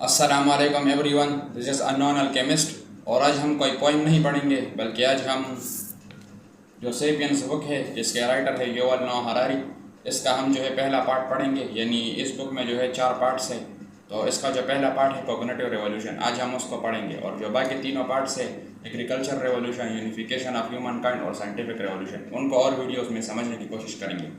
السلام علیکم every one, دس از انون alchemist. اور آج ہم کوئی پوئم نہیں پڑھیں گے، بلکہ آج ہم جو سیپینس بک ہے جس کے رائٹر ہے یوول نوآ ہراری، اس کا ہم جو ہے پہلا پارٹ پڑھیں گے. یعنی اس بک میں جو ہے 4 پارٹس ہیں، تو اس کا جو پہلا پارٹ ہے کوگنیٹو ریولوشن، آج ہم اس کو پڑھیں گے. اور جو باقی تینوں پارٹس ہیں، agriculture revolution, unification of human kind اور سائنٹیفک ریولوشن، ان کو اور ویڈیوز میں سمجھنے کی کوشش کریں گے.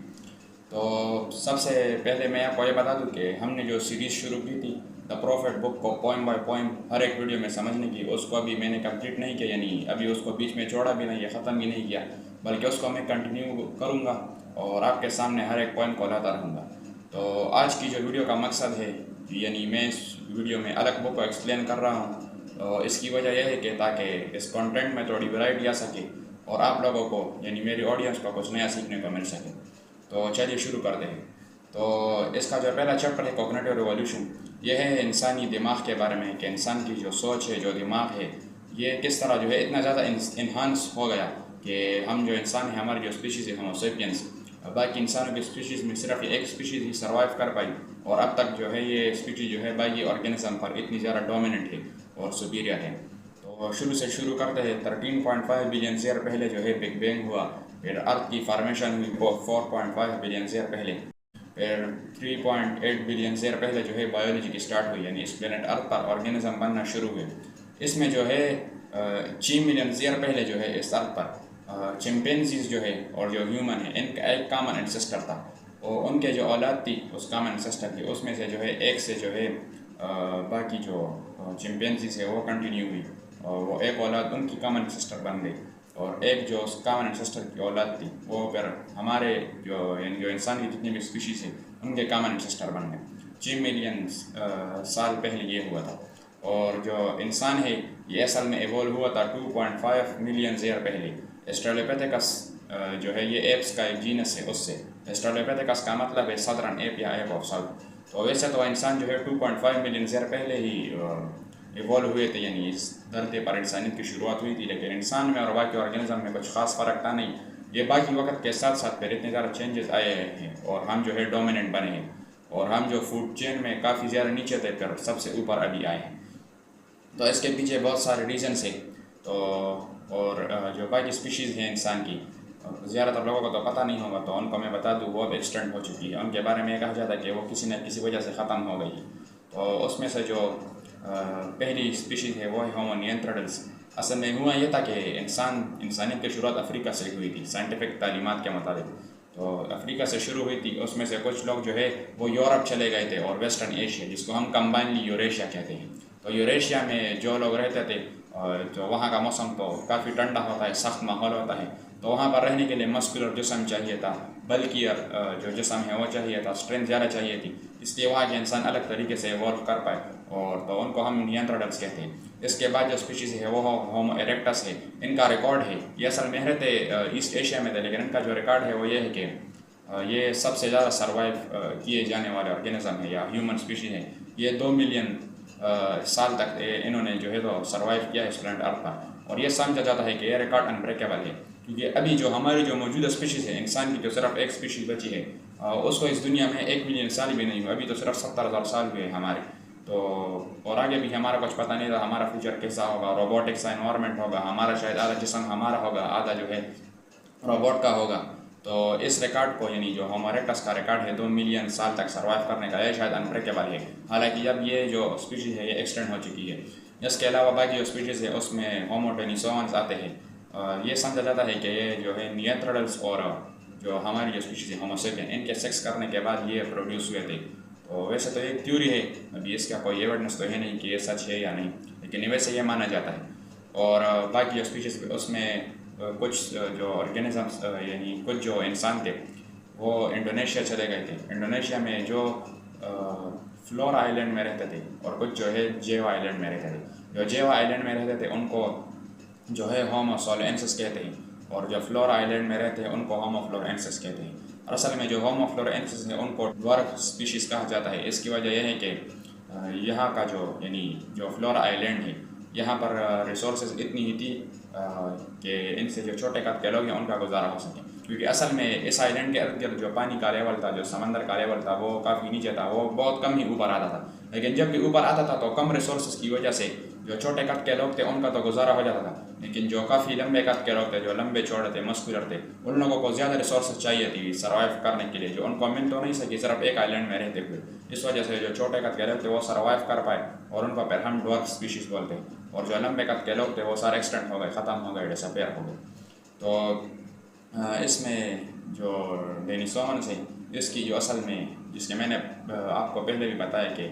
تو سب سے پہلے میں آپ کو یہ بتا دوں کہ ہم نے جو سیریز شروع کی تھی دا پروفٹ بک کو پوئم بائی پوئم ہر ایک ویڈیو میں سمجھنے کی، اس کو ابھی میں نے کمپلیٹ نہیں کیا. یعنی ابھی اس کو بیچ میں چھوڑا بھی نہیں ہے، ختم بھی نہیں کیا، بلکہ اس کو میں کنٹینیو کروں گا اور آپ کے سامنے ہر ایک پوئم کو لاتا رہوں گا. تو آج کی جو ویڈیو کا مقصد ہے، یعنی میں اس ویڈیو میں الگ بک کو ایکسپلین کر رہا ہوں. اس کی وجہ یہ ہے کہ تاکہ اس کانٹینٹ میں تھوڑی ورائٹی آ سکے اور آپ لوگوں کو یعنی میری آڈینس کو کچھ نیا سیکھنے کو مل سکے. تو چلیے شروع کرتے ہیں. تو اس کا جو پہلا چیپٹر ہے کوگنیٹو ریولوشن، یہ ہے انسانی دماغ کے بارے میں کہ انسان کی جو سوچ ہے، جو دماغ ہے، یہ کس طرح جو ہے اتنا زیادہ انہانس ہو گیا کہ ہم جو انسان ہیں، ہماری جو اسپیشیز ہے ہومو سیپینس، باقی انسانوں کی اسپیشیز میں صرف ایک اسپیشیز ہی سروائیو کر پائی، اور اب تک جو ہے یہ اسپیشیز جو ہے باقی آرگینزم پر اتنی زیادہ ڈومیننٹ ہے اور سپیریئر ہے. تو شروع کرتے ہیں. 13.5 بلین ایئر پہلے جو ہے بگ بینگ ہوا، پھر ارتھ کی فارمیشن ہوئی 4.5 بلین ایئر پہلے، پھر 3.8 بلین ایئر پہلے جو ہے بایولوجی کی سٹارٹ ہوئی، یعنی اس پلینٹ ارتھ پر آرگینزم بننا شروع ہوئے. اس میں جو ہے 6 ملین ایئر پہلے جو ہے اس ارتھ پر چمپینزیز جو ہے اور جو ہیومن ہے، ان کا ایک کامن انسسٹر تھا، اور ان کے جو اولاد تھی اس کامن انسسٹر کی، اس میں سے جو ہے ایک سے جو ہے باقی جو چمپینزیز ہے وہ کنٹینیو ہوئی، اور وہ ایک اولاد ان کی کامن انسسٹر بن گئی، اور ایک جو کامن انسسٹر کی اولاد تھی وہ پھر ہمارے یعنی جو انسان کی جتنی بھی اسپیشیز ہیں ان کے کامن انسسٹر بن گئے. 6 ملین سال پہلے یہ ہوا تھا. اور جو انسان ہے یہ اصل میں ایوولو ہوا تھا 2.5 ملین ایئر پہلے. اسٹریلوپیتھیکس جو ہے یہ ایپس کا ایک جینس ہے، اس سے اسٹریلوپیتھیکس کا مطلب ہے سدرن ایپ یا ایپ آف ساؤتھ. تو ویسے تو انسان جو ہے 2.5 ملین ایئر پہلے ہی ایوولو ہوئے تھے، یعنی اس دھرتی پر انسانیت کی شروعات ہوئی تھی. لیکن انسان میں اور باقی آرگینزم میں کچھ خاص فرق تھا نہیں. یہ باقی وقت کے ساتھ ساتھ پھر اتنے زیادہ چینجز آئے ہیں اور ہم جو ہے ڈومیننٹ بنے ہیں، اور ہم جو فوڈ چین میں کافی زیادہ نیچے تھے پھر سب سے اوپر ابھی آئے ہیں. تو اس کے پیچھے بہت سارے ریزنس ہیں. تو اور جو باقی اسپیشیز ہیں انسان کی، زیادہ تر لوگوں کو تو پتہ نہیں ہوگا، تو ان کو میں بتا دوں وہ اب ایکسٹینٹ ہو چکی ہے. ان کے بارے میں یہ کہا جاتا ہے کہ وہ کسی نہ کسی وجہ سے ختم ہو گئی. تو اس میں سے جو پہلی اسپیشیز ہے وہ ہے ہومو نیانڈرتھالز. اصل میں ہوا یہ تھا کہ انسانیت کی شروعات افریقہ سے ہوئی تھی سائنٹیفک تعلیمات کے مطابق. تو افریقہ سے شروع ہوئی تھی. اس میں سے کچھ لوگ جو ہے وہ یورپ چلے گئے تھے اور ویسٹرن ایشیا، جس کو ہم کمبائنلی یوریشیا کہتے ہیں. تو یوریشیا میں جو لوگ رہتے تھے، جو وہاں کا موسم تو کافی ٹھنڈا ہوتا ہے، سخت ماحول ہوتا ہے، تو وہاں پر رہنے کے لیے مسکولر جسم چاہیے تھا، بلکیئر جو جسم ہے وہ چاہیے تھا، اسٹرینتھ زیادہ چاہیے تھی. اس لیے وہاں کے انسان الگ طریقے سے ایوولو کر پائے، اور تو ان کو ہم نیانڈرتھالز کہتے ہیں. اس کے بعد جو اسپیشیز ہے وہ ہومو ایریکٹس ہے. ان کا ریکارڈ ہے، یہ اصل میں رہتے ایسٹ ایشیا میں تھے، لیکن ان کا جو ریکارڈ ہے وہ یہ ہے کہ یہ سب سے زیادہ سروائیو کیے جانے والے آرگینزم ہے یا ہیومن اسپیشیز ہے. یہ 2 ملین سال تک انہوں نے جو ہے تو سروائیو کیا ہے اس پلانٹ ارتھ پر. اور یہ سمجھا جاتا ہے کہ یہ ریکارڈ انبریکیبل ہے، کیونکہ ابھی جو ہماری جو موجودہ اسپیشیز ہے، انسان کی جو صرف ایک اسپیشیز بچی ہے، اس کو اس دنیا میں 1 ملین سال بھی نہیں ہوئے، ابھی تو صرف 70,000 سال ہوئے ہمارے. تو اور آگے بھی ہمارا کچھ پتہ نہیں تھا ہمارا فیوچر کیسا ہوگا، روبوٹک سا انوائرمنٹ ہوگا ہمارا، شاید آدھا جسم ہمارا ہوگا، آدھا جو ہے روبوٹ کا ہوگا. تو اس ریکارڈ کو یعنی جو ہومو ایریکٹس کا ریکارڈ ہے 2 ملین سال تک سروائیو کرنے کا، یہ شاید انبریکیبل ہے. حالانکہ اب یہ جو اسپیشیز ہے یہ ایکسٹینڈ ہو چکی ہے. اس کے علاوہ باقی جو اسپیشیز ہے اس میں ہومو ڈینیسوونز آتے ہیں. یہ سمجھا جاتا ہے کہ یہ جو ہے نیانڈرتھالز اور جو ہماری جو اسپیشیز ہے ہومو سیپین، ان کے سیکس کرنے کے بعد یہ پروڈیوس ہوئے تھے. تو ویسے تو ایک تھیوری ہے، ابھی اس کا کوئی ایویڈنس تو ہے نہیں کہ یہ سچ ہے یا نہیں، لیکن ویسے یہ مانا جاتا ہے. اور باقی جو اسپیشیز اس میں کچھ جو آرگینزمس یعنی کچھ جو انسان تھے وہ انڈونیشیا چلے گئے تھے. انڈونیشیا میں جو فلورا آئلینڈ میں رہتے تھے، اور کچھ جو ہے جیوا آئلینڈ میں رہتے تھے. جو جیوا آئلینڈ میں رہتے تھے ان کو جو ہے ہومو سولوینسس کہتے ہیں، اور جو فلورا آئلینڈ میں رہتے ہیں ان کو ہومو فلورینسس کہتے ہیں. اور اصل میں جو ہومو فلورینسس ہیں ان کو ڈوارف اسپیشیز کہا جاتا ہے. اس کی وجہ یہ ہے کہ یہاں کا جو یعنی جو فلورا آئلینڈ ہے، یہاں پر ریسورسز اتنی ہی تھی کہ ان سے جو چھوٹے قد کے لوگ ہیں ان کا گزارا ہو سکے. کیونکہ اصل میں اس آئلینڈ کے ارد گرد جو پانی کا لیول تھا، جو سمندر کا لیول تھا، وہ کافی نیچے تھا، وہ بہت کم ہی اوپر آتا تھا. لیکن جب بھی اوپر آتا تھا تو کم ریسورسز کی وجہ سے جو چھوٹے قد کے لوگ تھے ان کا تو گزارا ہو جاتا تھا، لیکن جو کافی لمبے قد کے لوگ تھے، جو لمبے چوڑے تھے، مسکولر تھے، ان لوگوں کو زیادہ ریسورسز چاہیے تھی سروائیو کرنے کے لیے، جو ان کو مل تو نہیں سکی صرف ایک آئی لینڈ میں رہتے ہوئے. اس وجہ سے جو چھوٹے قد کے لوگ تھے وہ سروائیو کر پائے اور ان کو پھر ہم ڈورف اسپیشیز بولتے ہیں، اور جو لمبے قد کے لوگ تھے وہ سارے ایکسٹینٹ ہو گئے، ختم ہو گئے، ڈسپیئر ہو گئے. تو اس میں جو ڈینیسومنس ہے اس کی جو اصل میں جس کے میں نے آپ کو پہلے بھی بتایا کہ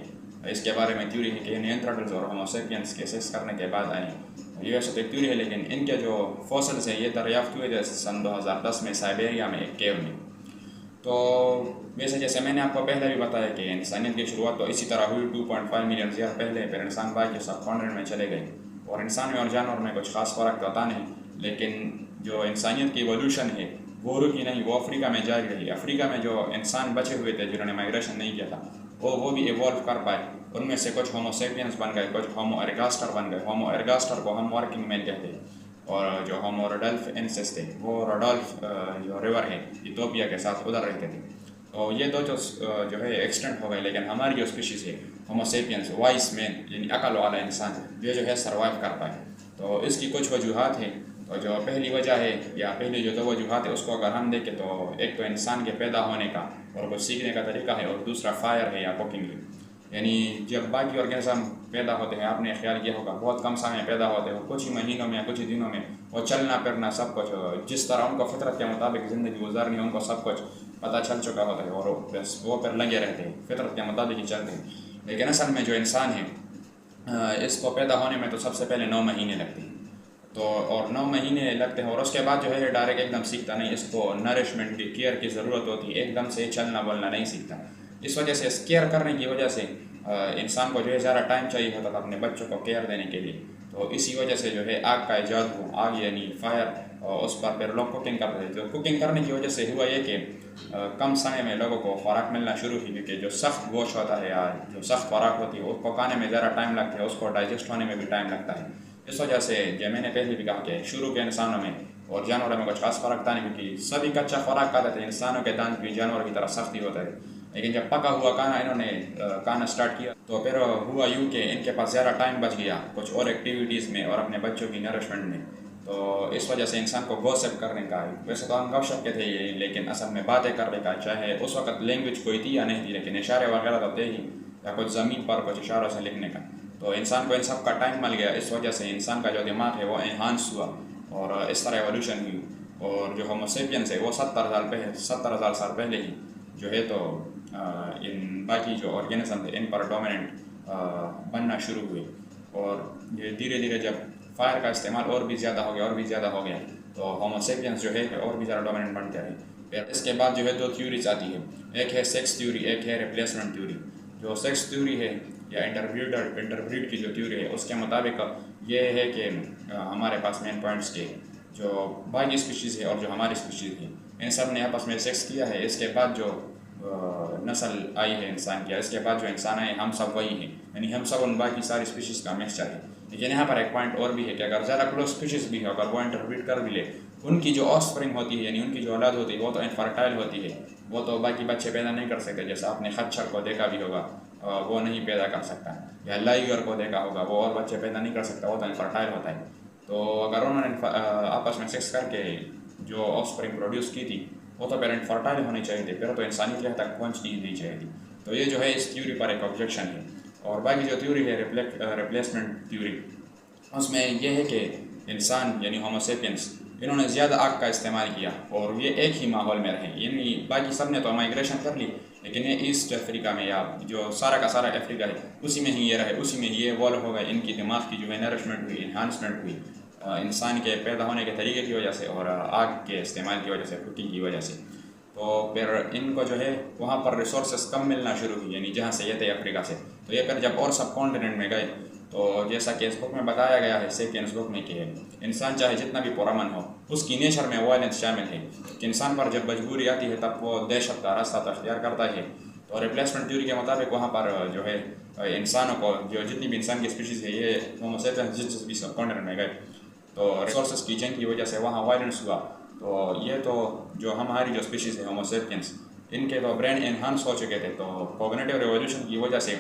اس کے بارے میں تھیوری ہے کہ نیانڈرتھالز اور ہومو سیپینس کے سیکس کرنے کے بعد آئے. یہ ویسے تو ایک تھیوری ہے، لیکن ان کے جو فوسلز ہیں یہ دریافت ہوئے تھے سن 2010 میں سائبیریا میں ایک کیو میں. تو ویسے جیسے میں نے آپ کو پہلے بھی بتایا کہ انسانیت کی شروعات تو اسی طرح ہوئی 2.5 ملین ایئر پہلے، پھر انسان باقی سب کانٹیننٹ میں چلے گئے، اور انسان میں اور جانور میں کچھ خاص فرق تو ہوتا نہیں، لیکن جو انسانیت کی ایولیوشن ہے وہ رکی نہیں، وہ افریقہ میں جاری رہی. افریقہ میں جو انسان بچے ہوئے تھے جنہوں نے مائگریشن نہیں کیا تھا وہ بھی ایوالو کر پائے. ان میں سے کچھ ہومو سیپینس بن گئے، کچھ ہومو ارگاسٹر بن گئے. ہومو ارگاسٹر کو ہم ورکنگ مین کہتے ہیں، اور جو ہومو روڈولف انسیس تھے وہ روڈولف جو ریور ہے ایتھوپیا کے ساتھ ادھر رہتے تھے. تو یہ دو جو ہے ایکسٹینٹ ہو گئے، لیکن ہماری جو اسپیشیز ہے ہومو سیپینس وائس مین یعنی عقل والا انسان یہ جو ہے سروائیو کر پائے. تو اس کی کچھ وجوہات ہیں. تو جو پہلی وجہ ہے یا پہلی جو دو وجوہات ہے اس کو اگر ہم دیکھیں تو ایک تو انسان کے پیدا ہونے کا اور کچھ سیکھنے کا طریقہ ہے، اور دوسرا فائر ہے یا کوکنگ ہے. یعنی جب باقی آرگینزم پیدا ہوتے ہیں آپ نے خیال کیا ہوگا بہت کم سال میں پیدا ہوتے ہیں، کچھ ہی مہینوں میں یا کچھ ہی دنوں میں وہ چلنا پھرنا سب کچھ جس طرح ان کو فطرت کے مطابق زندگی گزارنی ہے ان کو سب کچھ پتہ چل چکا ہوتا ہے، اور بس وہ پھر لگے رہتے ہیں فطرت کے مطابق ہی چلتے ہیں. لیکن اصل میں جو انسان ہے اس کو پیدا ہونے میں تو سب سے پہلے 9 مہینے لگتے ہیں. تو اور 9 مہینے لگتے ہیں، اور اس کے بعد جو ہے ڈائریکٹ ایک دم سیکھتا نہیں، اس کو نرشمنٹ کی کیئر کی ضرورت ہوتی ہے، ایک دم سے چلنا بولنا نہیں سیکھتا. اس وجہ سے اس کیئر کرنے کی وجہ سے انسان کو جو ہے زیادہ ٹائم چاہیے ہوتا تھا اپنے بچوں کو کیئر دینے کے لیے. تو اسی وجہ سے جو ہے آگ کا ایجاد ہوا. آگ یعنی فائر، اس پر پھر لوگ کوکنگ کرتے تھے. تو کوکنگ کرنے کی وجہ سے ہوا یہ کہ کم سمے میں لوگوں کو خوراک ملنا شروع ہوئی، کیونکہ جو سخت گوشت ہوتا ہے یا جو سخت خوراک ہوتی ہے اس کو پکانے میں زیادہ ٹائم لگتا ہے، اس کو ڈائجسٹ ہونے میں بھی ٹائم لگتا ہے. اس وجہ سے جو میں نے پہلے بھی کہا کہ شروع کے انسانوں میں اور جانوروں میں کچھ خاص فرق تھا نہیں، کیونکہ سبھی کچا خوراک کھاتے تھے. انسانوں کے دانت بھی جانوروں کی طرح سختی ہوتا ہے، لیکن جب پکا ہوا کھانا انہوں نے کھانا سٹارٹ کیا تو پھر ہوا یوں کہ ان کے پاس زیادہ ٹائم بچ گیا کچھ اور ایکٹیویٹیز میں اور اپنے بچوں کی نرشمنٹ میں. تو اس وجہ سے انسان کو گوسپ کرنے کا، ویسے تو ہم گپ شپ کے تھے یہ، لیکن اصل میں باتیں کرنے کا، چاہے اس وقت لینگویج کوئی تھی یا نہیں تھی، لیکن اشارے وغیرہ تو تھے ہی، یا کچھ زمین پر کچھ اشاروں سے لکھنے کا. تو انسان کو ان سب کا ٹائم مل گیا. اس وجہ سے انسان کا جو دماغ ہے وہ انہانس ہوا اور اس طرح ایولیوشن ہوئی. اور جو ہومو سیپینس ہے وہ 70,000 سال پہلے ہی جو ہے تو ان باقی جو آرگینزم تھے ان پر ڈومیننٹ بننا شروع ہوئے. اور یہ دھیرے دھیرے جب فائر کا استعمال اور بھی زیادہ ہو گیا تو ہومو سیپینس جو ہے اور بھی زیادہ ڈومیننٹ بنتے رہے. پھر اس کے بعد جو ہے 2 تھیوریز آتی ہے، ایک ہے سیکس تھیوری، ایک ہے ریپلیسمنٹ تھیوری. جو سیکس تھیوری ہے یا انٹربریڈ کی جو تھیوری ہے اس کے مطابق یہ ہے کہ ہمارے پاس مین پوائنٹس کے جو باقی اسپیشیز ہے اور جو ہماری اسپیشیز ہے ان سب نے آپس میں سیکس کیا ہے. اس کے بعد جو نسل آئی ہے انسان کی، اس کے بعد جو انسان آئے ہم سب وہی ہیں، یعنی ہم سب ان باقی ساری اسپیشیز کا مکسچر ہے. لیکن یہاں پر ایک پوائنٹ اور بھی ہے کہ اگر زیادہ کلوز اسپیشیز بھی ہے اگر وہ انٹربریڈ کر بھی لے، ان کی جو آف اسپرنگ ہوتی ہے یعنی ان کی جو اولاد ہوتی ہے وہ تو انفرٹائل ہوتی ہے، وہ تو باقی بچے پیدا نہیں کر سکتے. جیسا آپ نے خچر کو دیکھا بھی ہوگا وہ نہیں پیدا کر سکتا، یا لائیگر کو دیکھا ہوگا وہ اور بچے پیدا نہیں کر سکتا، وہ تو انفرٹائل ہوتا ہے. تو اگر انہوں نے آپس میں سیکس کر کے جو آف اسپرنگ پروڈیوس کی تھی وہ تو پھر انفرٹائل ہونی چاہیے تھی، پھر تو انسانی حد تک پہنچنی ہی نہیں چاہیے تھی. تو یہ جو ہے اس تھیوری پر ایک آبجیکشن ہے. اور باقی جو تھیوری ہے ریپلیسمنٹ تھیوری، اس میں یہ ہے کہ انسان یعنی ہومو سیپینس انہوں نے زیادہ آگ کا استعمال کیا اور یہ ایک ہی ماحول میں رہے. یعنی باقی سب نے تو مائگریشن کر لی، لیکن یہ ایسٹ افریقہ میں یا جو سارا کا سارا افریقہ ہے اسی میں ہی یہ رہے، اسی میں ہی یہ ایوالو ہو گئے. ان کی دماغ کی جو ہے نرشمنٹ ہوئی، انہانسمنٹ ہوئی انسان کے پیدا ہونے کے طریقے کی وجہ سے اور آگ کے استعمال کی وجہ سے، کوکنگ کی وجہ سے. تو پھر ان کو جو ہے وہاں پر ریسورسز کم ملنا شروع ہوئی، یعنی جہاں سے یہ تھے افریقہ سے. تو یہ پھر جب اور سب کانٹیننٹ میں گئے تو جیسا کہ اس بک میں بتایا گیا ہے سیپینس بک میں کہ انسان چاہے جتنا بھی پرامن ہو اس کی نیچر میں وائلنس شامل ہے کہ انسان پر جب مجبوری آتی ہے تب وہ دہشت کا راستہ اختیار کرتا ہے. تو ریپلیسمنٹ تھیوری کے مطابق وہاں پر جو ہے انسانوں کو جو جتنی بھی انسان کی اسپیشیز ہے یہ ہومو سیپینس جس بھی سب کانٹیننٹ میں گئے تو ریسورسز کی جنگ کی وجہ سے وہاں وائلنس ہوا. تو یہ تو جو ہماری جو اسپیشیز ہے ہومو سیپینس ان کے تو برین انہانس ہو چکے تھے. تو کوگنیٹیو ریولیوشن کی وجہ سے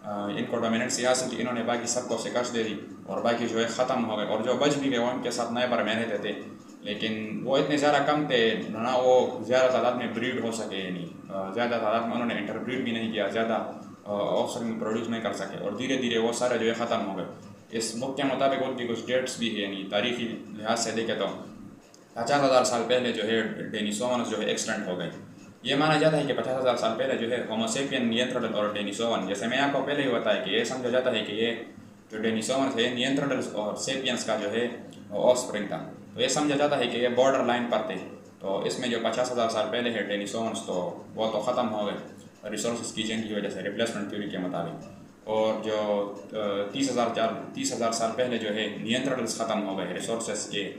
ان کو ڈومیننسی حاصل کی، انہوں نے باقی سب کو شکست دے دی اور باقی جو ہے ختم ہو گئے، اور جو بچ بھی گئے وہ ان کے ساتھ نئے پر میں رہتے تھے، لیکن وہ اتنے زیادہ کم تھے نہ وہ زیادہ تعداد میں بریڈ ہو سکے، یعنی زیادہ تعداد میں انہوں نے انٹر بریڈ بھی نہیں کیا، زیادہ آفسپرنگ پروڈیوس نہیں کر سکے، اور دھیرے دھیرے وہ سارے جو ہے ختم ہو گئے۔ اس بک کے مطابق ان کی کچھ ڈیٹس بھی ہے، یعنی تاریخی لحاظ سے دیکھے تو 50,000 سال پہلے جو ہے ڈینیسوونس جو ہے ایکسٹینٹ ہو گئے۔ یہ مانا جاتا ہے کہ 50,000 سال پہلے جو ہے ہوموسیپین، نیاندرتھل اور ڈینیسوون، جیسے میں آپ کو پہلے ہی بتایا کہ یہ سمجھا جاتا ہے کہ یہ جو ڈینیسوونس ہے نیاندرتھل اور سیپینس کا جو ہے آفسپرنگ تھا، تو یہ سمجھا جاتا ہے کہ یہ بارڈر لائن پر تھے۔ تو اس میں جو 50,000 سال پہلے ہے ڈینیسوونس، تو وہ تو ختم ہو گئے ریسورسز کی جنگ کی وجہ سے، ریپلیسمنٹ تھیوری کے مطابق، اور جو 30,000 سال پہلے جو ہے نیاندرتھلز ختم ہو گئے ریسورسز کے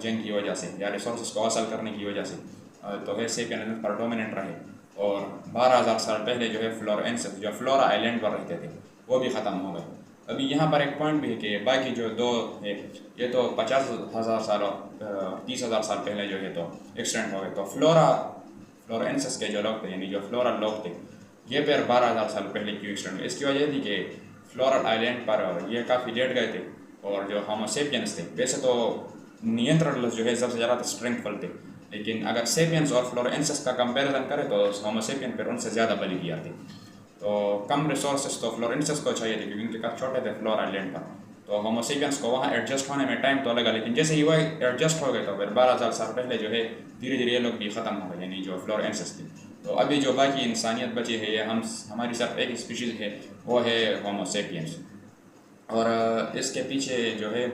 جنگ کی وجہ سے، یا ریسورسز کو حاصل کرنے کی وجہ سے، تو ہے سیپین پر ڈومیننٹ رہے، اور 12,000 سال پہلے جو ہے فلورینسز جو فلورا آئیلینڈ پر رہتے تھے وہ بھی ختم ہو گئے۔ ابھی یہاں پر ایک پوائنٹ بھی ہے کہ باقی جو دو ہے یہ تو 50,000 سال اور 30,000 سال پہلے جو ہے تو ایکسٹینڈ ہو گئے، تو فلورینسز کے جو لوگ تھے، یعنی جو فلورل لوگ تھے، یہ پھر 12,000 سال پہلے کیوں ایکسٹینڈ ہوئے؟ اس کی وجہ تھی کہ فلورل آئیلینڈ پر یہ کافی لیٹ گئے تھے، اور جو ہوموسیپینس تھے، ویسے تو نیاندرتھلز جو ہے سب سے زیادہ اسٹرینگفل تھے، لیکن اگر سیپینس اور فلورینسز کا کمپیریزن کرے تو ہوموسیپین پھر ان سے زیادہ بلی کیا تھی، تو کم ریسورسز تو فلورینسز کو چاہیے تھے کیونکہ ان کے کافی چھوٹے تھے فلور آئیلینڈ پر، تو ہوموسیپینس کو وہاں ایڈجسٹ ہونے میں ٹائم تو لگا، لیکن جیسے ہی وہ ایڈجسٹ ہو گئے تو پھر 12,000 سال پہلے جو ہے دھیرے دھیرے یہ لوگ بھی ختم ہو گئے، یعنی جو فلورینسز تھے۔ تو ابھی جو باقی انسانیت بچی ہے، یہ ہماری صرف ایک اسپیشیز ہے، وہ ہے ہوموسیپینس۔ اور اس کے پیچھے جو ہے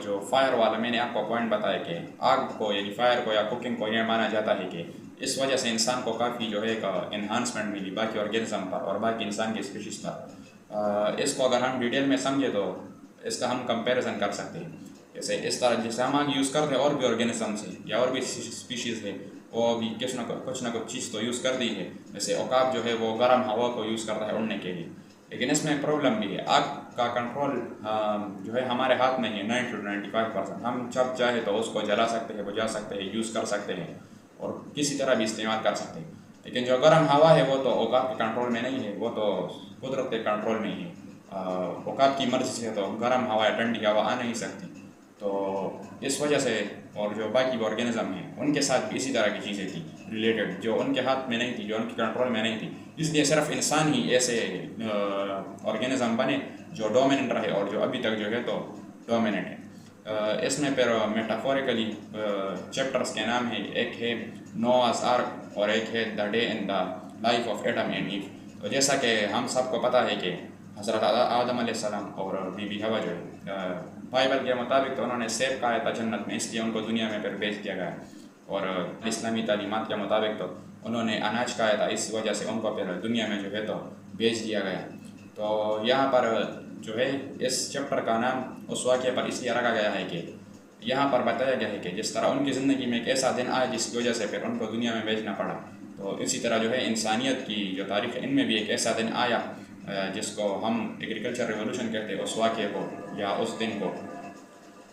جو فائر والا میں نے آپ کو پوائنٹ بتایا کہ آگ کو، یعنی فائر کو یا کوکنگ کو، یہ مانا جاتا ہے کہ اس وجہ سے انسان کو کافی جو ہے انہانسمنٹ ملی باقی آرگینزم پر اور باقی انسان کی اسپیشیز پر۔ اس کو اگر ہم ڈیٹیل میں سمجھے تو اس کا ہم کمپیریزن کر سکتے ہیں، جیسے اس طرح جیسے ہم آگ یوز کرتے ہیں اور بھی آرگینزمس ہیں یا اور بھی اسپیشیز ہے، وہ بھی کچھ نہ کچھ چیز تو یوز کر دی ہے، جیسے عقاب جو ہے وہ گرم ہوا کو یوز کرتا ہے اڑنے کے لیے، لیکن اس میں پرابلم بھی ہے، آگ کا کنٹرول جو ہے ہمارے ہاتھ میں ہے 90 to 95%۔ ہم جب چاہے تو اس کو جلا سکتے ہیں، بجھا سکتے ہیں، یوز کر سکتے ہیں اور کسی طرح بھی استعمال کر سکتے ہیں، لیکن جو گرم ہوا ہے وہ تو عقاب کے کنٹرول میں نہیں ہے، وہ تو قدرت کے کنٹرول میں ہی ہے۔ عقاب کی مرضی سے تو گرم ہوا یا ٹھنڈی ہوا آ نہیں سکتی، تو اس وجہ سے، اور جو باقی آرگینزم ہیں ان کے ساتھ بھی اسی طرح کی چیزیں تھیں ریلیٹڈ، جو ان کے ہاتھ میں نہیں تھی، جو ان کے کنٹرول میں نہیں تھی، اس لیے صرف انسان ہی ایسے آرگینزم بنے جو ڈومیننٹ رہے اور جو ابھی تک جو ہے تو ڈومیننٹ ہے۔ اس میں پھر میٹافوریکلی چیپٹرز کے نام ہیں، ایک ہے نوآز آرک اور ایک ہے the day in the life of Adam and ایو۔ تو جیسا کہ ہم سب کو پتہ ہے کہ حضرت آدم علیہ السلام اور بی بی حوا جو ہے بائبل کے مطابق تو انہوں نے سیب کھایا تھا جنت میں، اس لیے ان کو دنیا میں پھر بھیج دیا گیا، اور اسلامی تعلیمات کے مطابق تو انہوں نے اناج کھایا تھا، اس وجہ سے ان کو پھر دنیا میں جو ہے تو بھیج دیا گیا۔ تو یہاں پر جو ہے اس چیپٹر کا نام اس واقعے پر اس لیے رکھا گیا ہے کہ یہاں پر بتایا گیا ہے کہ جس طرح ان کی زندگی میں ایک ایسا دن آیا جس کی وجہ سے پھر ان کو دنیا میں بھیجنا پڑا، تو اسی طرح جو ہے انسانیت کی جو تاریخ ہے ان میں بھی ایک ایسا دن آیا جس کو ہم ایگریکلچر ریولوشن کہتے ہیں، اس واقعے کو یا اس دن کو۔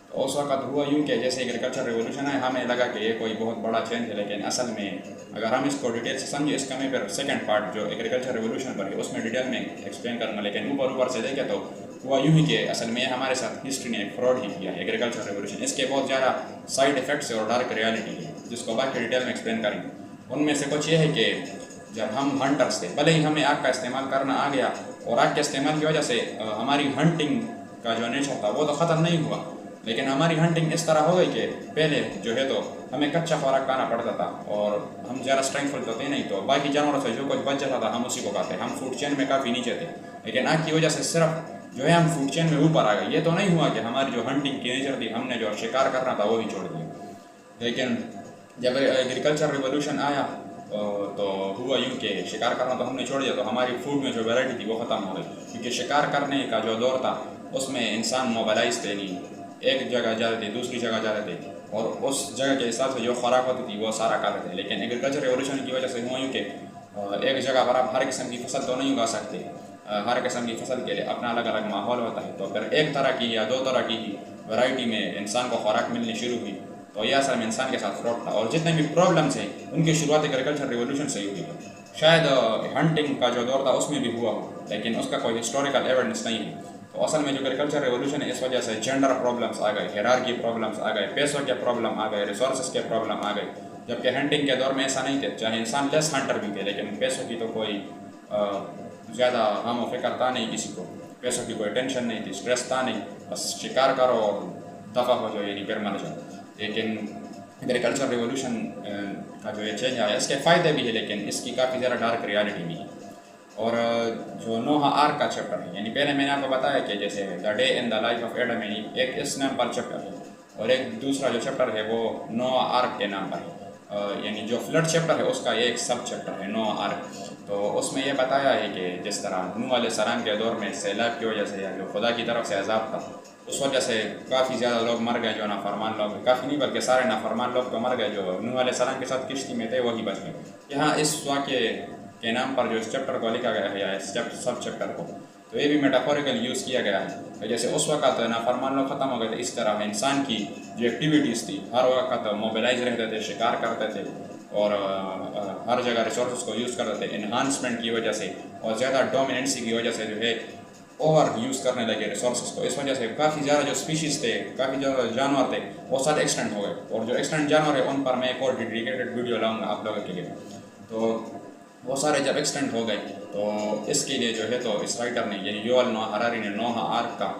تو اس وقت ہوا یوں کہ جیسے ایگریکلچر ریولوشن ہے، ہمیں لگا کہ یہ کوئی بہت بڑا چینج ہے، لیکن اصل میں اگر ہم اس کو ڈیٹیل سے سمجھیں، اس کا میں پھر سیکنڈ پارٹ جو ایگریکلچر ریولوشن پر ہے اس میں ڈیٹیل میں ایکسپلین کروں گا، لیکن اوپر سے دیکھیں تو ہوا یوں ہی کہ اصل میں ہمارے ساتھ ہسٹری نے ایک فراڈ ہی کیا ہے ایگریکلچر ریولوشن۔ اس کے بہت زیادہ سائڈ افیکٹس اور ڈارک ریالٹی ہے جس کو باقی ڈیٹیل میں ایکسپلین کریں گے۔ ان میں سے کچھ یہ ہے کہ جب ہم ہنٹرس تھے، بھلے ہی ہمیں آگ کا استعمال کرنا آ گیا، اور آگ کے استعمال کی وجہ سے ہماری ہنٹنگ کا جو نیچر تھا وہ تو ختم نہیں ہوا، لیکن ہماری ہنٹنگ اس طرح ہو گئی کہ پہلے جو ہے تو ہمیں کچا خوراک کھانا پڑتا تھا، اور ہم زیادہ اسٹرینگفل تو تھے نہیں، تو باقی جانوروں سے جو کچھ بچ جاتا تھا ہم اسی کو کھاتے، ہم فوڈ چین میں کافی نیچے تھے، لیکن آگ کی وجہ سے صرف جو ہے ہم فوڈ چین میں اوپر آ گئے۔ یہ تو نہیں ہوا کہ ہماری جو ہنٹنگ کی نیچر تھی، ہم نے جو شکار کرنا تھا وہی چھوڑ دیا، لیکن جب ایگریکلچر ریولوشن آیا تو ہوا یوں کہ شکار کرنا تو ہم نے چھوڑ دیا، تو ہماری فوڈ میں جو ویرائٹی تھی وہ ختم ہو گئی، کیونکہ شکار کرنے کا جو دور تھا اس میں انسان موبلائز تھے، نہیں ایک جگہ جاتے تھے دوسری جگہ جاتے تھے، اور اس جگہ کے حساب سے جو خوراک ہوتی تھی وہ سارا کھاتے تھے، لیکن ایگریکلچر ریولوشن کی وجہ سے ہوا یوں کہ ایک جگہ پر آپ ہر قسم کی فصل تو نہیں اگا سکتے، ہر قسم کی فصل کے لیے اپنا الگ الگ ماحول ہوتا ہے، تو پھر ایک طرح کی یا دو طرح کی ہی ورائٹی میں انسان کو خوراک ملنی شروع ہوئی، تو یہ اصل میں انسان کے ساتھ فراڈ تھا، اور جتنے بھی پرابلمس ہیں ان کی شروعات ایگریکلچر ریولوشن سے ہی ہوئی۔ شاید ہنٹنگ کا جو دور تھا اس میں بھی ہوا ہو، لیکن اس کا کوئی ہسٹوریکل ایویڈنس نہیں ہے۔ تو اصل میں جو ایگریکلچر ریولوشن ہے اس وجہ سے جینڈر پرابلمس آ گئے، ہیرارکی پرابلمس آ گئے، پیسوں کے پرابلم آ گئے، ریسورسز کے پرابلم آ گئے، جبکہ ہنٹنگ کے دور میں ایسا نہیں تھے، چاہے انسان لیس ہنٹر بھی تھے لیکن پیسوں کی تو کوئی زیادہ غم و فکر تھا نہیں کسی کو، پیسوں کی کوئی ٹینشن نہیں تھی، اسٹریس تھا نہیں، بس شکار کرو اور دفع ہو جاؤ، یعنی پھر مر جاؤ۔ لیکن ایگریکلچر ریولوشن کا جو یہ چینج آیا اس کے فائدے بھی ہے لیکن اس کی کافی زیادہ ڈارک ریالٹی بھی ہے۔ اور جو نوحہ آرک کا چیپٹر ہے، یعنی پہلے میں نے آپ کو بتایا کہ جیسے the day in the life of Adam, یعنی ایک اس نام پر چیپٹر ہے، اور ایک دوسرا جو چیپٹر ہے وہ نوحہ آرک کے نام پر ہے، یعنی جو فلڈ چیپٹر ہے اس کا یہ ایک سب چیپٹر ہے نوحہ آرک۔ تو اس میں یہ بتایا ہے کہ جس طرح نوح علیہ السلام کے دور میں سیلاب کی وجہ سے یا جو خدا کی طرف سے عذاب تھا اس وجہ سے کافی زیادہ لوگ مر گئے، جو نافرمان لوگ، کافی نہیں بلکہ سارے نافرمان لوگ تو مر گئے، جو نوح علیہ السلام کے ساتھ کشتی میں تھے وہی بچ گئے۔ یہاں اس واقعے کے نام پر جو اس چیپٹر کو لکھا گیا ہے یا اس سب چیپٹر کو، تو یہ بھی میٹافوریکل یوز کیا گیا ہے، جیسے اس وقت نافرمان لوگ ختم ہو گئے تھے، اس طرح انسان کی جو ایکٹیویٹیز تھی ہر وقت موبیلائز رہتے تھے، شکار کرتے تھے اور ہر جگہ ریسورسز کو یوز کرتے تھے انہانسمنٹ کی وجہ سے، اور زیادہ ڈومیننسی کی وجہ سے جو ہے اوور یوز کرنے لگے ریسورسز کو۔ اس وجہ سے کافی زیادہ جو اسپیشیز تھے، کافی زیادہ جانور تھے، وہ سارے ایکسٹینٹ ہو گئے، اور جو ایکسٹینٹ جانور ہے ان پر میں ایک اور ڈیڈیکیٹڈ ویڈیو لاؤں گا آپ لوگوں کے لیے۔ تو وہ سارے جب ایکسٹینٹ ہو گئے تو اس کے لیے جو ہے تو اس رائٹر نے یعنی یوول نوح ہراری نے نوحہ آرک کا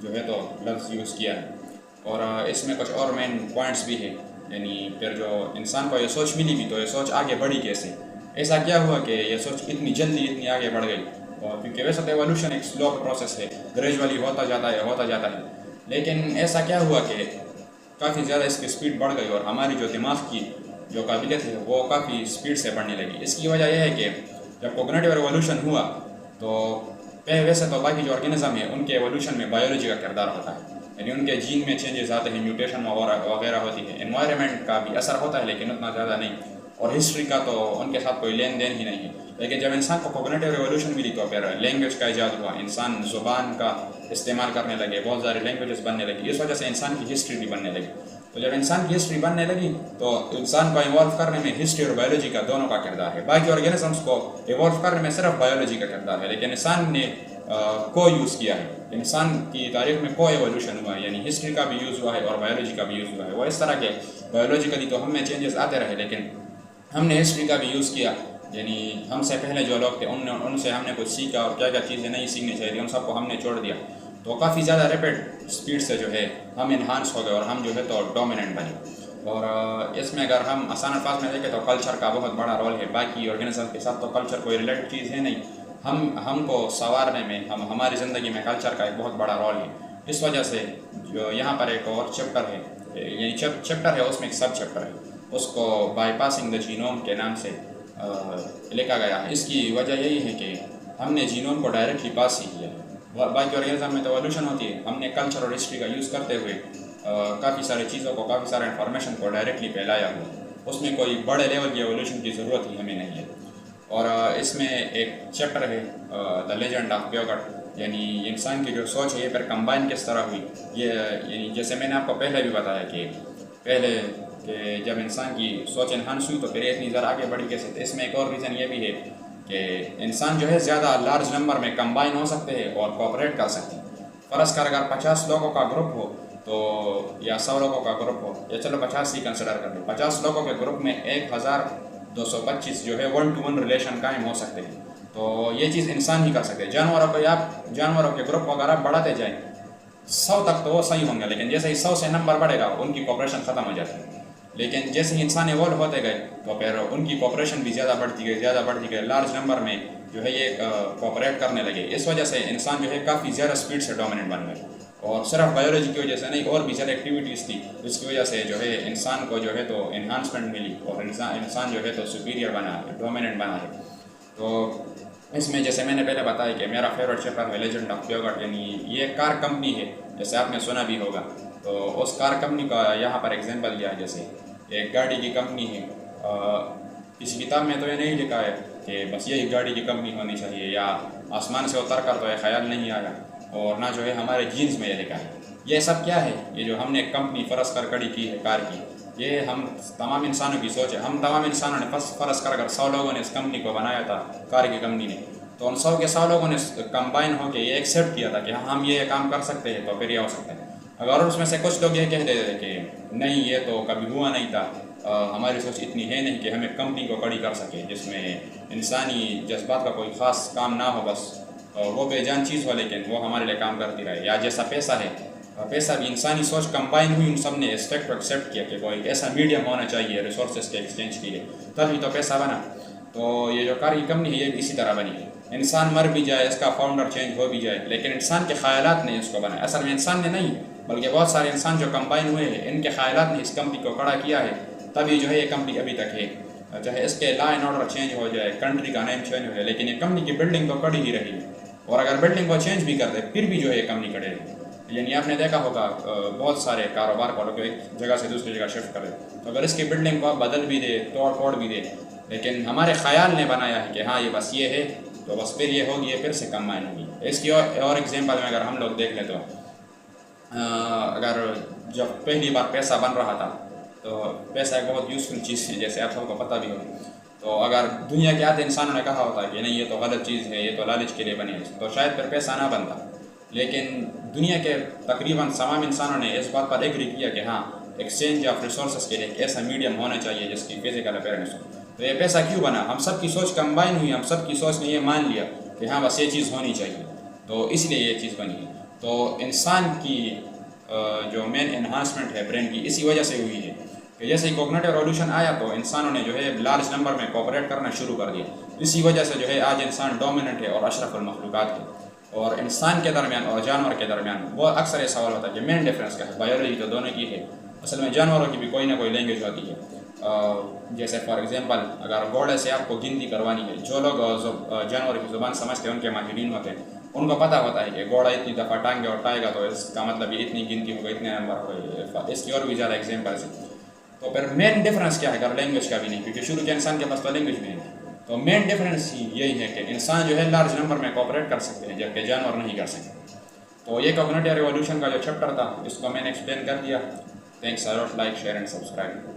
جو ہے تو لفظ یوز کیا ہے، اور اس میں کچھ اور مین پوائنٹس بھی ہیں، یعنی پھر جو انسان کو یہ سوچ ملی بھی تو یہ سوچ آگے بڑھی کیسے، ایسا کیا ہوا کہ یہ سوچ اتنی جلدی اتنی آگے بڑھ گئی، اور کیونکہ ویسے تو ایولیوشن ایک سلو پروسیس ہے، گریجولی ہوتا جاتا ہے، لیکن ایسا کیا ہوا کہ کافی زیادہ اس کی سپیڈ بڑھ گئی اور ہماری جو دماغ کی جو قابلیت ہے وہ کافی سپیڈ سے بڑھنے لگی۔ اس کی وجہ یہ ہے کہ جب کوگنیٹو ایولیوشن ہوا تو ویسے تو باقی جو آرگینزم ہے ان کے ایولیوشن میں بایولوجی کا کردار ہوتا ہے، یعنی ان کے جین میں چینجز آتے ہیں، میوٹیشن وغیرہ ہوتی ہے، انوائرمنٹ کا بھی اثر ہوتا ہے لیکن اتنا زیادہ نہیں، اور ہسٹری کا تو ان کے ساتھ کوئی لین دین ہی نہیں ہے۔ لیکن جب انسان کو کوگنیٹو ایولیوشن ملی تو پھر لینگویج کا ایجاد ہوا، انسان زبان کا استعمال کرنے لگے، بہت ساری لینگویجز بننے لگی، اس وجہ سے انسان کی ہسٹری بھی بننے لگی۔ تو جب انسان کی ہسٹری بننے لگی تو انسان کو ایوالو کرنے میں ہسٹری اور بایولوجی کا دونوں کا کردار ہے، باقی آرگینزمس کو ایوالو کرنے میں صرف بایولوجی کا کردار ہے، لیکن انسان نے کو یوز کیا ہے، انسان کی تاریخ میں کو ایولیوشن ہوا ہے، یعنی ہسٹری کا بھی یوز ہوا ہے اور بایولوجی کا بھی یوز ہوا ہے۔ وہ اس طرح کے بایولوجیکلی تو ہم میں چینجز آتے رہے لیکن ہم نے ہسٹری کا بھی یوز کیا، یعنی ہم سے پہلے جو لوگ تھے ان سے ہم نے کچھ سیکھا اور کیا کیا چیزیں نہیں سیکھنی چاہیے ان سب کو ہم نے چھوڑ دیا، تو کافی زیادہ ریپڈ اسپیڈ سے جو ہے ہم انہانس ہو گئے اور ہم جو ہے تو ڈومیننٹ بنے۔ اور اس میں اگر ہم آسان الفاظ میں دیکھیں تو کلچر کا بہت بڑا رول ہے، باقی آرگینزم کے ساتھ تو کلچر کوئی ریلیٹڈ چیز ہے نہیں، ہم کو سنوارنے میں ہماری زندگی میں کلچر کا ایک بہت بڑا رول ہے۔ اس وجہ سے جو یہاں پر ایک اور چیپٹر ہے، یعنی چیپٹر ہے اس میں ایک سب چیپٹر ہے، اس کو بائی پاسنگ دا جینوم کے نام سے لکھا گیا ہے۔ اس کی وجہ یہی ہے کہ ہم نے جینوم کو ڈائریکٹلی پاس ہی کیا ہے، باقی آرگینزم میں تو ایولیوشن ہوتی ہے، ہم نے کلچر اور ہسٹری کا یوز کرتے ہوئے کافی ساری چیزوں کو، کافی سارے انفارمیشن کو ڈائریکٹلی پھیلایا ہوا، اس میں کوئی بڑے لیول کی ایولیوشن کی ضرورت ہی ہمیں نہیں ہے۔ اور اس میں ایک چیپٹر ہے دا لیجنڈ آف بیوگٹ، یعنی انسان کی جو سوچ ہے یہ پھر کمبائن کس طرح ہوئی، یہ یعنی جیسے میں نے آپ کو پہلے بھی بتایا کہ پہلے کہ جب انسان کی سوچ انہانس ہوئی تو پھر اتنی ذرا آگے بڑھی کیسے، تو اس میں ایک اور ریزن یہ بھی ہے کہ انسان جو ہے زیادہ لارج نمبر میں کمبائن ہو سکتے ہیں اور کوآپریٹ کر سکتے ہیں۔ فرض کر اگر 50 لوگوں کا گروپ ہو تو یا 100 لوگوں کا گروپ ہو، یا چلو 50 ہی کنسیڈر کر لیں، 50 لوگوں کے گروپ میں 1225 جو ہے 1 to 1 ریلیشن قائم ہو سکتے ہیں، تو یہ چیز انسان ہی کر سکتے ہیں۔ جانوروں کے گروپ کو اگر آپ بڑھاتے جائیں 100 تک تو وہ صحیح ہوں گے، لیکن جیسے ہی 100 سے نمبر بڑھے گا ان کی کوآپریشن ختم ہو جاتی ہے، لیکن جیسے ہی انسان ایوالو ہوتے گئے تو پھر ان کی کوآپریشن بھی زیادہ بڑھتی گئی، لارج نمبر میں جو ہے یہ کوآپریٹ کرنے لگے۔ اس وجہ سے انسان جو ہے کافی زیادہ سپیڈ سے ڈومیننٹ بن گئے، اور صرف بایولوجی کی وجہ سے نہیں، اور بھی زیادہ ایکٹیویٹیز تھی جس کی وجہ سے جو ہے انسان کو جو ہے تو انہانسمنٹ ملی اور انسان جو ہے تو سپیریئر بنا ہے، ڈومیننٹ بنا ہے۔ تو اس میں جیسے میں نے پہلے بتایا کہ میرا فیوریٹ چیپٹر ہے لیجنڈ آف بیوگٹ، یعنی یہ ایک کار کمپنی ہے جیسے آپ نے سنا بھی ہوگا، تو اس کار کمپنی کا یہاں پر ایگزامپل دیا ہے، جیسے ایک گاڑی کی کمپنی ہے، کسی کتاب میں تو یہ نہیں لکھا ہے کہ بس یہی گاڑی کی کمپنی ہونی چاہیے یا آسمان سے اتر کر تو یہ خیال نہیں آیا، اور نہ جو ہے ہمارے جینز میں یہ لکھا ہے۔ یہ سب کیا ہے، یہ جو ہم نے ایک کمپنی فرض کر کھڑی کی ہے کار کی، یہ ہم تمام انسانوں کی سوچ ہے. ہم تمام انسانوں نے فرض کر اگر 100 لوگوں نے اس کمپنی کو بنایا تھا، کار کی کمپنی نے، تو ان 100 کے 100 لوگوں نے کمبائن ہو کے یہ ایکسیپٹ کیا تھا کہ ہم یہ کام کر سکتے ہیں، تو پھر یہ ہو سکتا ہے. اگر اس میں سے کچھ لوگ یہ کہہ دیتے کہ نہیں یہ تو کبھی ہوا نہیں تھا، ہماری سوچ اتنی ہے نہیں کہ ہمیں کمپنی کو کھڑی کر سکے جس میں انسانی جذبات کا کوئی خاص کام نہ ہو، بس وہ بے جان چیز ہو لیکن وہ ہمارے لیے کام کرتی رہے. یا جیسا پیسہ ہے، پیسہ بھی انسانی سوچ کمبائن ہوئی، ان سب نے اس فیکٹ کو ایکسیپٹ کیا کہ کوئی ایسا میڈیم ہونا چاہیے ریسورسز کے ایکسچینج کے لیے، تبھی تو پیسہ بنا. تو یہ جو کار کی کمپنی ہے یہ بھی اسی طرح بنی ہے. انسان مر بھی جائے، اس کا فاؤنڈر چینج ہو بھی جائے، لیکن انسان کے خیالات نے اس کو بنایا. اصل میں انسان نے نہیں، بلکہ بہت سارے انسان جو کمبائن ہوئے ہیں، ان کے خیالات نے اس کمپنی کو کھڑا کیا ہے، تبھی جو ہے یہ کمپنی ابھی تک ہے. چاہے اس کے لا اینڈ آرڈر چینج ہو جائے، کنٹری کا نیم چینج ہو جائے، لیکن یہ کمپنی کی بلڈنگ تو کھڑی ہی رہی ہے. اور اگر بلڈنگ کو چینج بھی کر دے پھر بھی جو ہے یہ کمپنی کھڑے رہی. یعنی آپ نے دیکھا ہوگا بہت سارے کاروبار کو لوگ ایک جگہ سے دوسری جگہ شفٹ کر دے، تو اگر اس کی بلڈنگ کو بدل بھی دے، توڑ پھوڑ بھی دے، لیکن ہمارے خیال نے بنایا ہے کہ ہاں یہ بس یہ ہے، تو بس پھر یہ ہوگی، یہ پھر سے کمبائن ہوگی. اس کی اور ایگزامپل میں اگر ہم لوگ دیکھ لیں تو اگر جب پہلی بار پیسہ بن رہا تھا تو پیسہ ایک بہت یوزفل چیز ہے، جیسے آپ سب کو پتہ بھی ہو. تو اگر دنیا کے آدھے انسانوں نے کہا ہوتا کہ نہیں یہ تو غلط چیز ہے، یہ تو لالچ کے لیے بنی ہے، تو شاید پھر پیسہ نہ بنتا. لیکن دنیا کے تقریباً تمام انسانوں نے اس بات پر ایگری کیا کہ ہاں ایکسچینج آف ریسورسز کے لیے ایک ایسا میڈیم ہونا چاہیے جس کی فزیکل اپیرنس ہو. تو یہ پیسہ کیوں بنا؟ ہم سب کی سوچ کمبائن ہوئی، ہم سب کی سوچ نے یہ مان لیا کہ ہاں بس یہ چیز ہونی چاہیے، تو اس لیے یہ چیز بنی ہے. تو انسان کی جو مین انہانسمنٹ ہے برین کی اسی وجہ سے ہوئی ہے کہ جیسے ہی کوگنیٹو ریولیوشن آیا تو انسانوں نے جو ہے لارج نمبر میں کوپریٹ کرنا شروع کر دیا. اسی وجہ سے جو ہے آج انسان ڈومیننٹ ہے اور اشرف المخلوقات ہے. اور انسان کے درمیان اور جانور کے درمیان وہ اکثر یہ سوال ہوتا ہے کہ مین ڈفرینس کیا ہے؟ بایولوجی تو دونوں کی ہے، اصل میں جانوروں کی بھی کوئی نہ کوئی لینگویج ہوتی ہے. جیسے فار ایگزامپل اگر گھوڑے سے آپ کو گنتی کروانی ہے، جو لوگ جانور کی زبان سمجھتے ہیں، ان کے ماہرین ہوتے ہیں، ان کو پتہ ہوتا ہے کہ گھوڑا اتنی دفعہ ٹانگے اٹھائے گا تو اس کا مطلب یہ اتنی گنتی ہوگا، اتنے نمبر ہوگا. اس کی اور بھی زیادہ ایگزامپلس ہیں. تو پھر مین ڈفرینس کیا ہے؟ اگر لینگویج کا بھی نہیں، کیونکہ شروع کے انسان کے پاس تو لینگویج بھی نہیں. تو مین ڈفرینس ہی یہی ہے کہ انسان جو ہے لارج نمبر میں کوپریٹ کر سکتے ہیں جبکہ جانور نہیں کر سکتے. تو یہ کوگنیٹو ریولیوشن کا جو چیپٹر تھا اس کو میں نے ایکسپلین کر دیا. Thanks allot, like, share and subscribe.